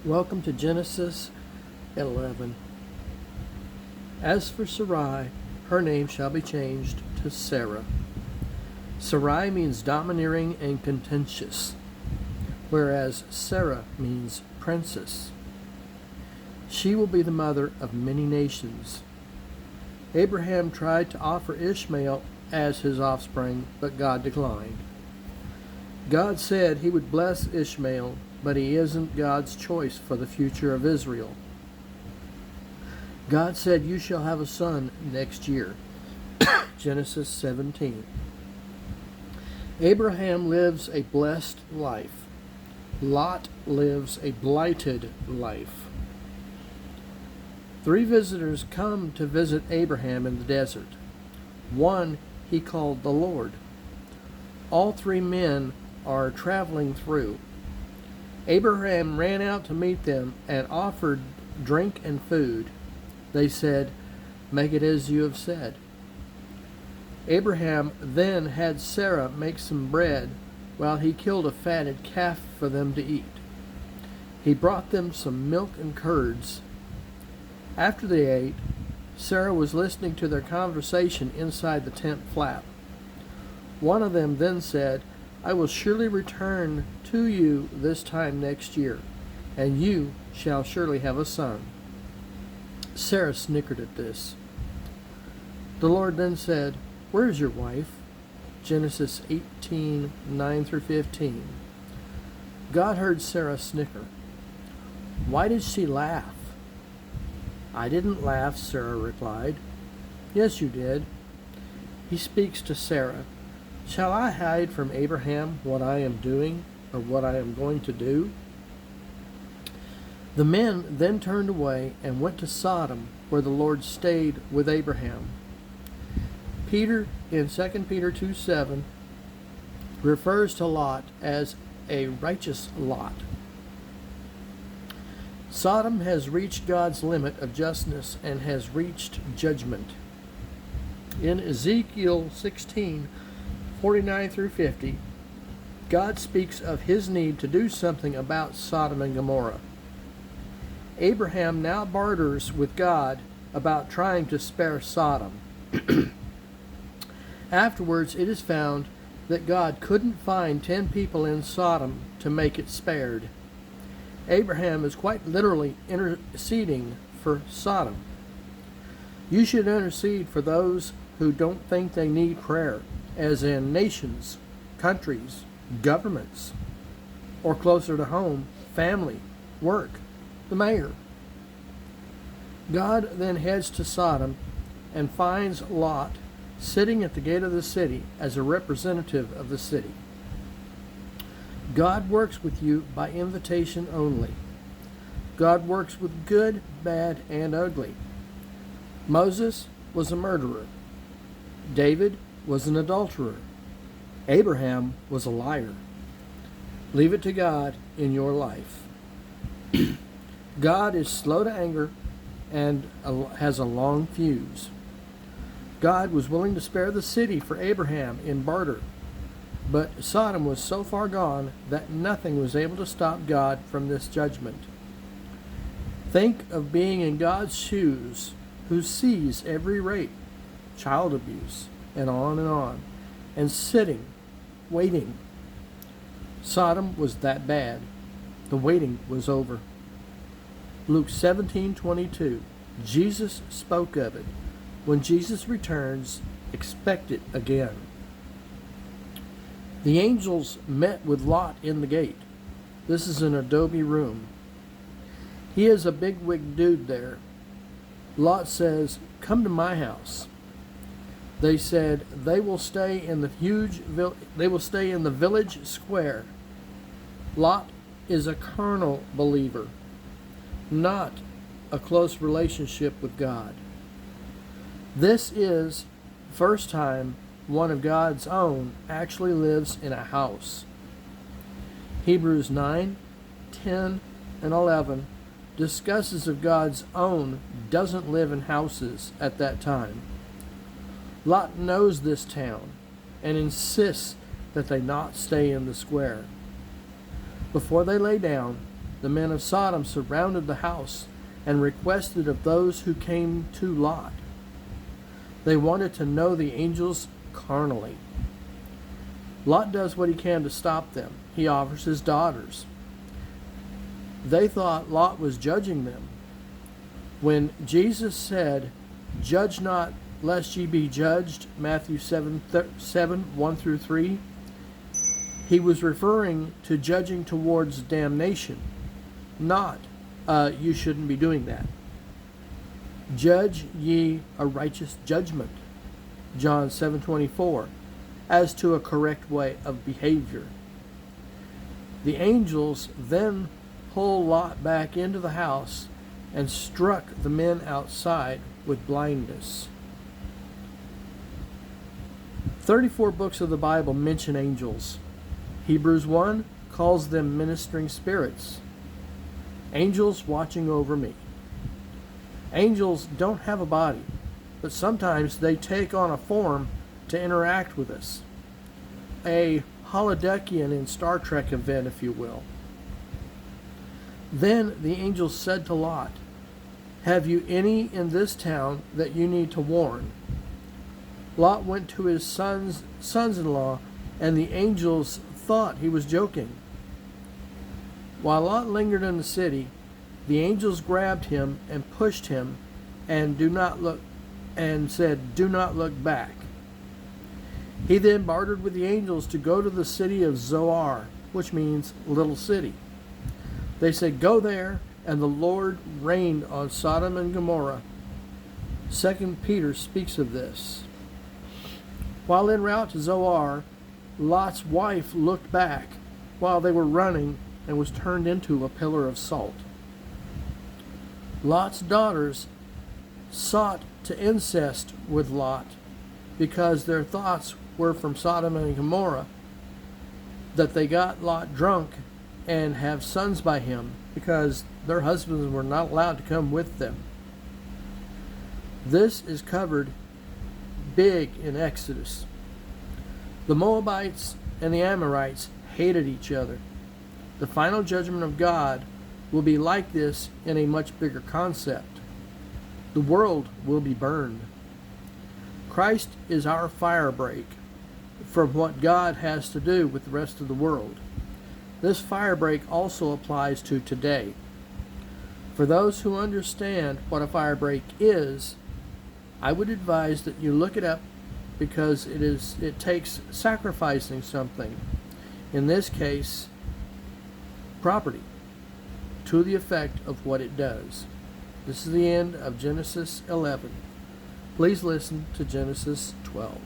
Welcome to Genesis 11. As for Sarai, her name shall be changed to Sarah. Sarai means domineering and contentious, whereas Sarah means princess. She will be the mother of many nations. Abraham tried to offer Ishmael as his offspring, but God declined. God said he would bless Ishmael, but he isn't God's choice for the future of Israel. God said, "You shall have a son next year." Genesis 17. Abraham lives a blessed life. Lot lives a blighted life. 3 visitors come to visit Abraham in the desert. One he called the Lord. All 3 men are traveling through. Abraham ran out to meet them and offered drink and food. They said, "Make it as you have said." Abraham then had Sarah make some bread while he killed a fatted calf for them to eat. He brought them some milk and curds. After they ate, Sarah was listening to their conversation inside the tent flap. One of them then said, "I will surely return to you this time next year, and you shall surely have a son." Sarah snickered at this. The Lord then said, "Where is your wife?" Genesis 18, 9 through 15. God heard Sarah snicker. Why did she laugh? "I didn't laugh," Sarah replied. "Yes, you did." He speaks to Sarah. "Shall I hide from Abraham what I am doing, or what I am going to do?" The men then turned away and went to Sodom, where the Lord stayed with Abraham. Peter, in 2 Peter 2:7, refers to Lot as a righteous Lot. Sodom has reached God's limit of justness and has reached judgment. In Ezekiel 16, 49 through 50, God speaks of his need to do something about Sodom and Gomorrah. Abraham now barters with God about trying to spare Sodom. Afterwards, it is found that God couldn't find 10 people in Sodom to make it spared. Abraham is quite literally interceding for Sodom. You should intercede for those who don't think they need prayer, as in nations, countries, governments, or closer to home, family, work, the mayor. God then heads to Sodom and finds Lot sitting at the gate of the city as a representative of the city. God works with you by invitation only. God works with good, bad, and ugly. Moses was a murderer. David was an adulterer. Abraham was a liar. Leave it to God in your life. God is slow to anger and has a long fuse. God was willing to spare the city for Abraham in barter, but Sodom was so far gone that nothing was able to stop God from this judgment. Think of being in God's shoes, who sees every rape, child abuse, and on, and sitting, waiting. Sodom was that bad. The waiting was over. Luke 17:22. Jesus spoke of it. When Jesus returns, expect it again. The angels met with Lot in the gate. This is an adobe room. He is a big-wig dude there. Lot says, "Come to my house." They said they will stay in the village square. Lot is a carnal believer, not a close relationship with God. This is the first time one of God's own actually lives in a house. Hebrews 9, 10, and 11 discusses of God's own doesn't live in houses at that time. Lot knows this town and insists that they not stay in the square. Before they lay down, the men of Sodom surrounded the house and requested of those who came to Lot. They wanted to know the angels carnally. Lot does what he can to stop them. He offers his daughters. They thought Lot was judging them. When Jesus said, "Judge not, lest ye be judged," Matthew 7, 1 through 3, he was referring to judging towards damnation, not, you shouldn't be doing that. Judge ye a righteous judgment, John 7:24, as to a correct way of behavior. The angels then pulled Lot back into the house and struck the men outside with blindness. 34 books of the Bible mention angels. Hebrews 1 calls them ministering spirits. Angels watching over me. Angels don't have a body, but sometimes they take on a form to interact with us. A holodechian in Star Trek event, if you will. Then the angel said to Lot, "Have you any in this town that you need to warn?" Lot went to his sons-in-law, and the angels thought he was joking. While Lot lingered in the city, the angels grabbed him and pushed him and said, "Do not look back." He then bartered with the angels to go to the city of Zoar, which means little city. They said, "Go there," and the Lord rained on Sodom and Gomorrah. 2 Peter speaks of this. While en route to Zoar, Lot's wife looked back while they were running and was turned into a pillar of salt. Lot's daughters sought to incest with Lot because their thoughts were from Sodom and Gomorrah, that they got Lot drunk and have sons by him because their husbands were not allowed to come with them. This is covered big in Exodus. The Moabites and the Amorites hated each other. The final judgment of God will be like this in a much bigger concept. The world will be burned. Christ is our fire break from what God has to do with the rest of the world. This fire break also applies to today. For those who understand what a fire break is, I would advise that you look it up, because it takes sacrificing something, in this case property, to the effect of what it does. This is the end of Genesis 11. Please listen to Genesis 12.